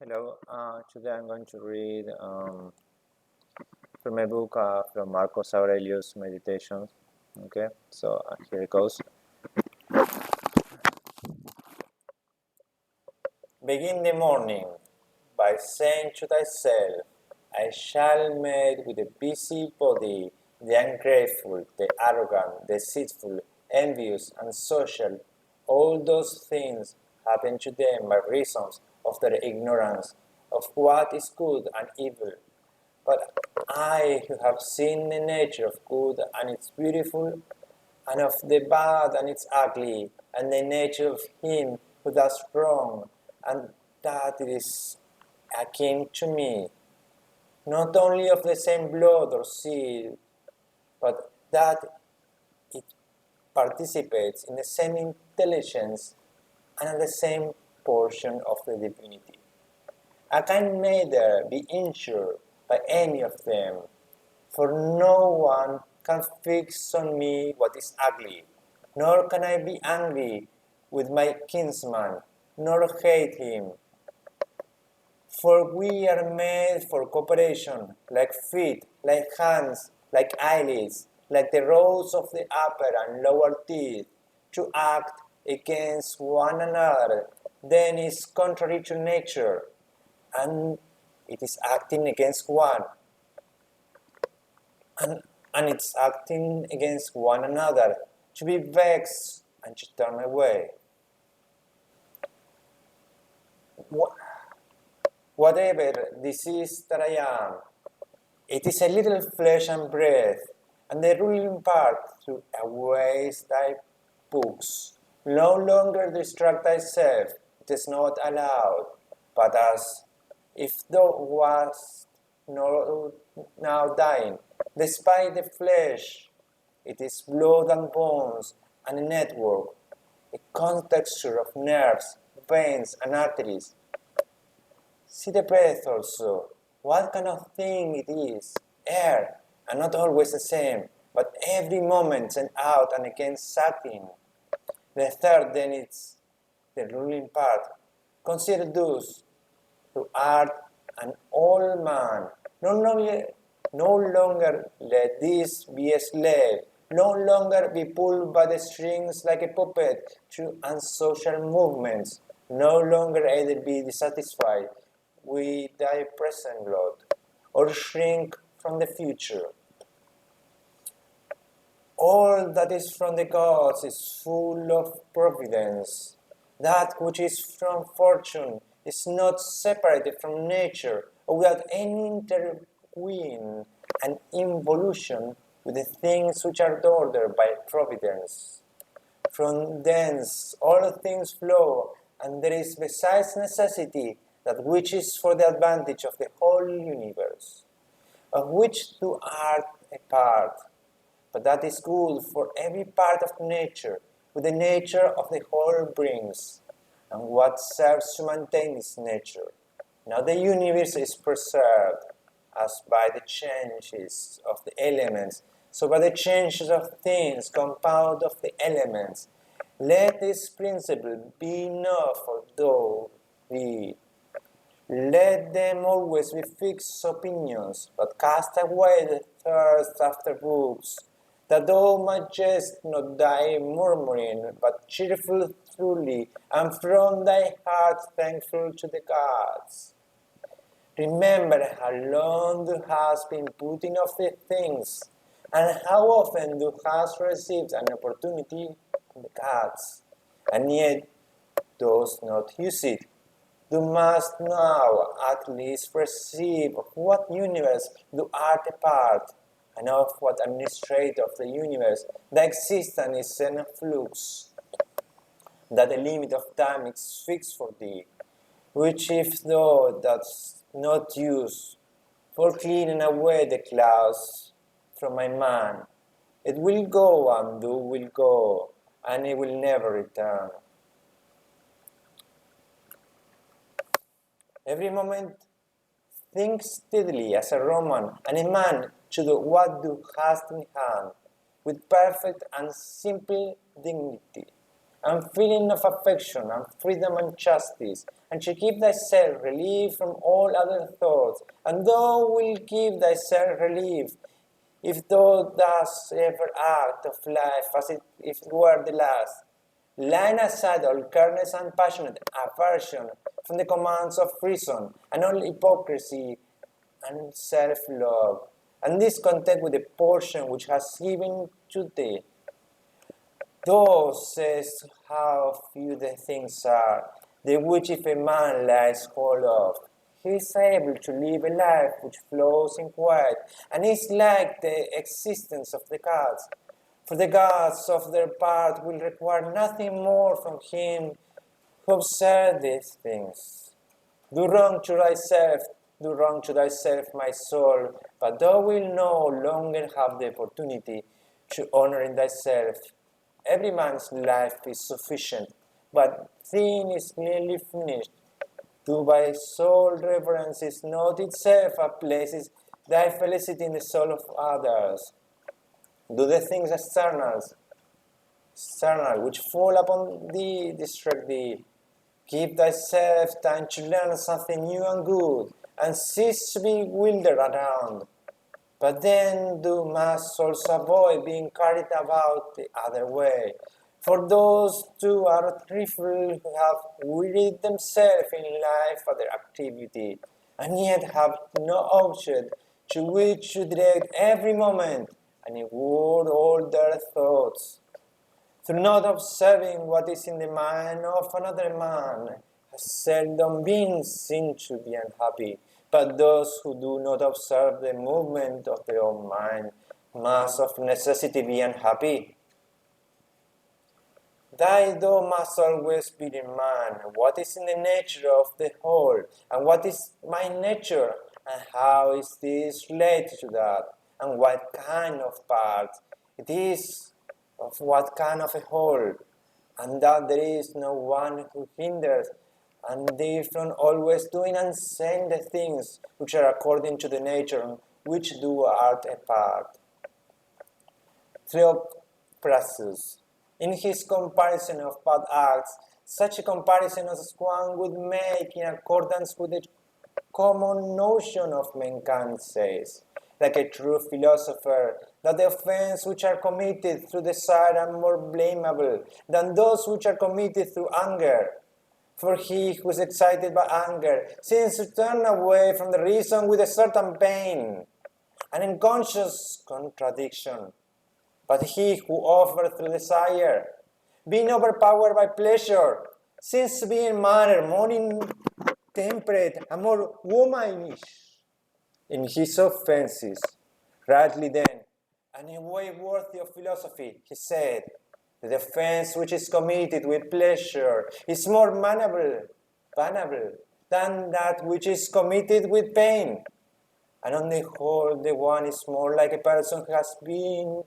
Hello, today I'm going to read from a book from Marcos Aurelious Meditations. Okay, so here it goes. Begin the morning by saying to thyself, I shall meet with the busy body, the ungrateful, the arrogant, the deceitful, envious, and social. All those things happen to them by reasons of their ignorance of what is good and evil. But I, who have seen the nature of good and its beautiful, and of the bad and its ugly, and the nature of him who does wrong, and that it is akin to me, not only of the same blood or seed, but that it participates in the same intelligence and in the same portion of the divinity. I can neither be injured by any of them, for no one can fix on me what is ugly, nor can I be angry with my kinsman, nor hate him. For we are made for cooperation, like feet, like hands, like eyelids, like the rows of the upper and lower teeth, to act against one another. Then is contrary to nature, and it is acting against one. And, and it's acting against one another, to be vexed and to turn away. Whatever disease that I am, it is a little flesh and breath, and the ruling part through aways thy books. No longer distract thyself, it is not allowed, but as if thou wast now dying, despite the flesh, it is blood and bones and a network, a contexture of nerves, veins, and arteries. See the breath also. What kind of thing it is? Air, and not always the same, but every moment sent out and again sucked in. The third, then, is the ruling part. Consider thus, thou art an old man. No longer let this be a slave. No longer be pulled by the strings like a puppet to unsocial movements. No longer either be dissatisfied with thy present lot, or shrink from the future. All that is from the gods is full of providence. That which is from fortune is not separated from nature, or without any interween and involution with the things which are ordered by providence. From thence all things flow, and there is besides necessity that which is for the advantage of the whole universe, of which thou art a part, but that is good for every part of nature, with the nature of the whole brings, and what serves to maintain this nature. Now the universe is preserved, as by the changes of the elements, so by the changes of things, compound of the elements. Let this principle be enough for thee. Let them always be fixed opinions, but cast away the thirst after books, that thou mayest not die murmuring, but cheerful truly, and from thy heart thankful to the gods. Remember how long thou hast been putting off the things, and how often thou hast received an opportunity from the gods, and yet dost not use it. Thou must now at least perceive of what universe thou art a part, and of what administrator of the universe thy existence is in flux, that the limit of time is fixed for thee, which if thou dost not use for cleaning away the clouds from my mind, it will go and thou will go, and it will never return. Every moment think steadily as a Roman and a man should do what thou hast in hand, with perfect and simple dignity, and feeling of affection, and freedom and justice, and to give thyself relief from all other thoughts, and thou wilt give thyself relief, if thou dost ever act of life as if it were the last. Laying aside all careless and passionate aversion from the commands of reason, and all hypocrisy and self-love, and discontent with the portion which has given to thee. Thus says how few the things are, the which if a man lays hold of, he is able to live a life which flows in quiet, and is like the existence of the gods. For the gods of their part will require nothing more from him who observes these things. Do wrong to thyself, my soul, but thou wilt no longer have the opportunity to honor in thyself. Every man's life is sufficient, but sin is nearly finished. To thy soul reverence is not itself a places thy felicity in the soul of others. Do the things external, which fall upon thee, distract thee. Give thyself time to learn something new and good, and cease to be wildered around. But then thou must also avoid being carried about the other way. For those too are trifle who have wearied themselves in life for their activity, and yet have no object to which to direct every moment, and in word all their thoughts. Through not observing what is in the mind of another man, has seldom been seen to be unhappy, but those who do not observe the movement of their own mind must of necessity be unhappy. Thou must always bear in mind what is in the nature of the whole, and what is my nature, and how is this related to that, and what kind of part it is of what kind of a whole, and that there is no one who hinders and thee from always doing and saying the things which are according to the nature which thou art a part. Theoprasus, in his comparison of bad acts, such a comparison as one would make in accordance with the common notion of mankind, says, like a true philosopher, that the offences which are committed through desire are more blamable than those which are committed through anger. For he who is excited by anger seems to turn away from the reason with a certain pain, an unconscious contradiction. But he who offers through desire, being overpowered by pleasure, seems to be in manner more intemperate and more womanish in his offenses. Rightly then, and in a way worthy of philosophy, he said, the offense which is committed with pleasure is more banable than that which is committed with pain. And on the whole, the one is more like a person who has been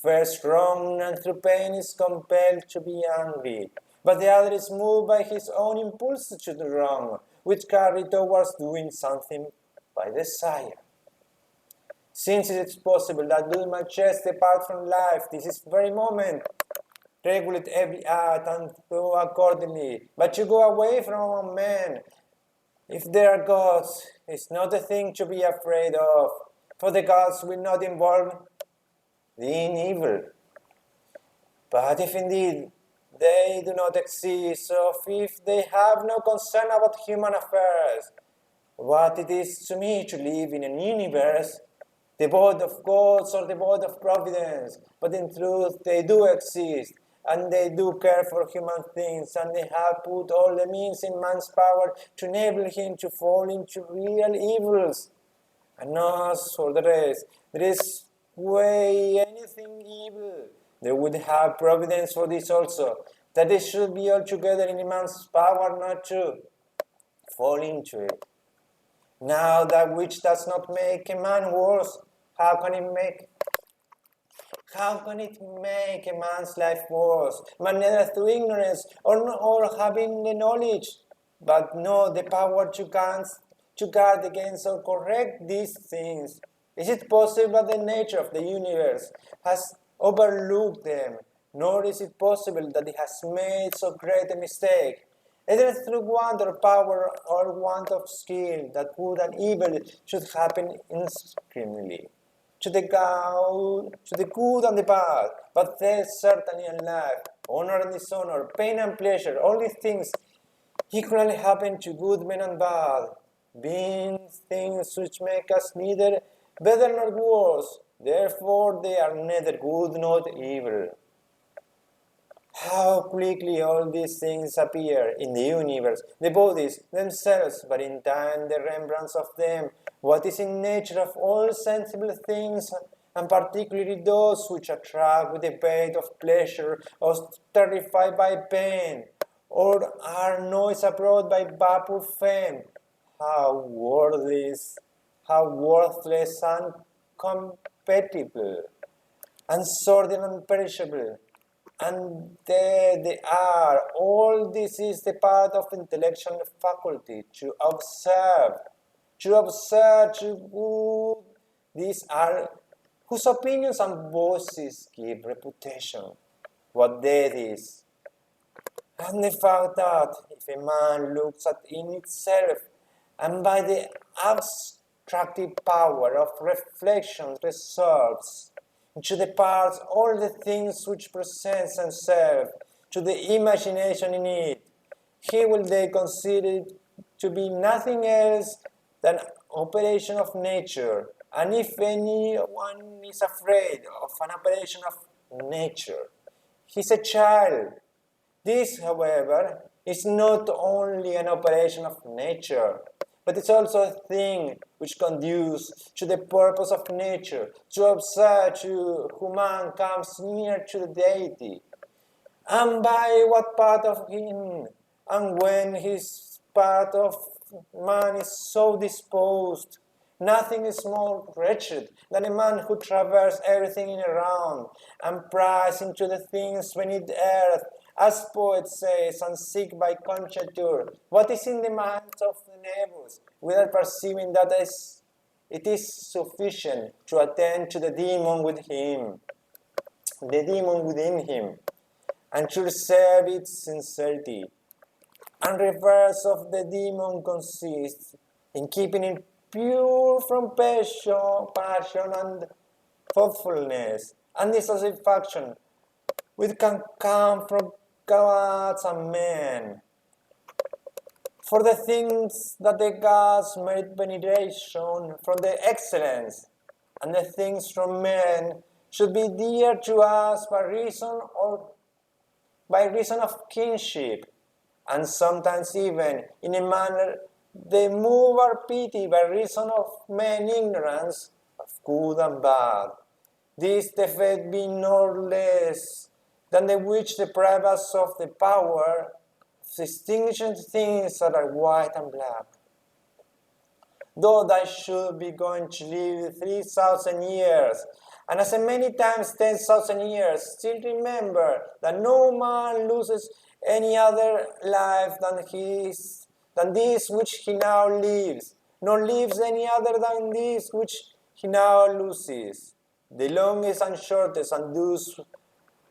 first wronged and through pain is compelled to be angry. But the other is moved by his own impulse to do wrong, which carry towards doing something by desire. Since it is possible that you might just depart from life this very moment, regulate every act and do accordingly, but you go away from men. If there are gods, it's not a thing to be afraid of, for the gods will not involve thee in evil. But if indeed they do not exist, or if they have no concern about human affairs, what it is to me to live in an universe devoid of gods or devoid of providence, but in truth they do exist, and they do care for human things, and they have put all the means in man's power to enable him to fall into real evils. And as for the rest, there is way anything evil. They would have providence for this also, that it should be altogether in man's power not to fall into it. Now that which does not make a man worse, how can it make a man's life worse? But neither through ignorance or having the knowledge, but know the power to guard against or correct these things. Is it possible that the nature of the universe has overlooked them, nor is it possible that he has made so great a mistake, either through want of power or want of skill, that good and evil should happen indiscriminately, to the good and the bad, but death certainly and life, honor and dishonor, pain and pleasure, all these things equally happen to good men and bad, being things which make us neither better nor worse, therefore they are neither good nor evil. How quickly all these things appear in the universe, the bodies themselves, but in time the remembrance of them, what is in nature of all sensible things, and particularly those which attract with the bait of pleasure, or terrified by pain, or are noised abroad by vapor fame. How worthless and compatible, and sordid and perishable. And there they are. All this is the part of intellectual faculty to observe, to who these are, whose opinions and voices give reputation, what death is. And the fact that if a man looks at in itself, and by the abstractive power of reflection resolves to the parts all the things which present themselves to the imagination in it, he will then consider it to be nothing else than operation of nature. And if anyone is afraid of an operation of nature, he's a child. This, however, is not only an operation of nature, but it's also a thing which conduces to the purpose of nature, to observe to whom man comes near to the deity, and by what part of him, and when his part of man is so disposed. Nothing is more wretched than a man who traverses everything in around, and pries into the things beneath earth, as poet says, and seek by conjecture what is in the minds of the neighbors, without perceiving that it is sufficient to attend to the demon within him, and to reserve its sincerity. And reverse of the demon consists in keeping it pure from passion and thoughtfulness, and dissatisfaction which can come from gods and men. For the things that the gods merit veneration from their excellence, and the things from men should be dear to us by reason of kinship, and sometimes even in a manner they move our pity by reason of men's ignorance of good and bad. This defect being no less than the which deprive us of the power of distinguishing things that are white and black. Though I should be going to live 3,000 years, and as many times 10,000 years, still remember that no man loses any other life than this which he now lives, nor lives any other than this which he now loses. The longest and shortest, and those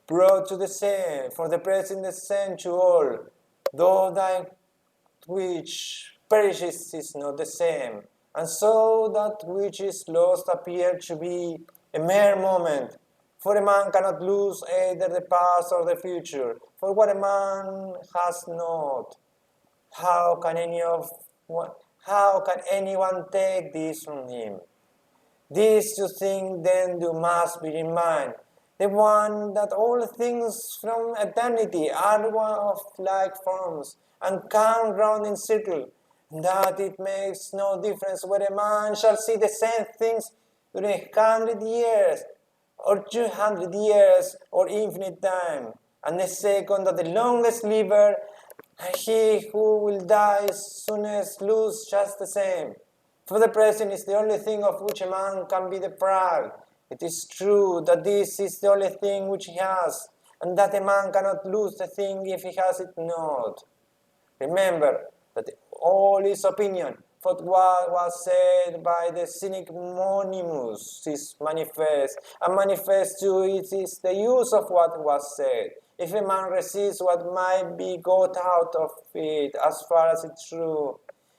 brought to the same, for the present the same to all, though that which perishes is not the same, and so that which is lost appears to be a mere moment. For a man cannot lose either the past or the future, for what a man has not, how can anyone take this from him? These two things then must be in mind. The one that all things from eternity are one of like forms, and come round in circle, that it makes no difference whether a man shall see the same things during 100 years, or 200 years, or infinite time. And the second that the longest liver, he who will die soonest lose just the same. For the present is the only thing of which a man can be deprived. It is true that this is the only thing which he has, and that a man cannot lose the thing if he has it not. Remember that all is opinion, but what was said by the cynic Monimus is manifest, and manifest too it is the use of what was said. If a man resists what might be got out of it, as far as it's true,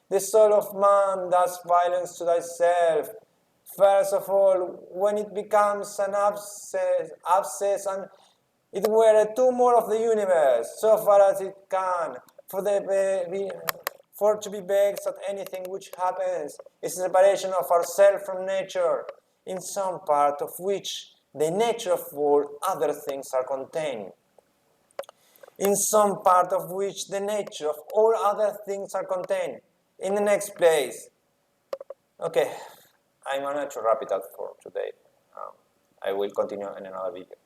the soul of man does violence to thyself. First of all, when it becomes an abscess and it were a tumor of the universe, so far as it can, for to be vexed at anything which happens is a separation of ourselves from nature, in some part of which the nature of all other things are contained. In some part of which the nature of all other things are contained. In the next place. Okay, I'm going to wrap it up for today. I will continue in another video.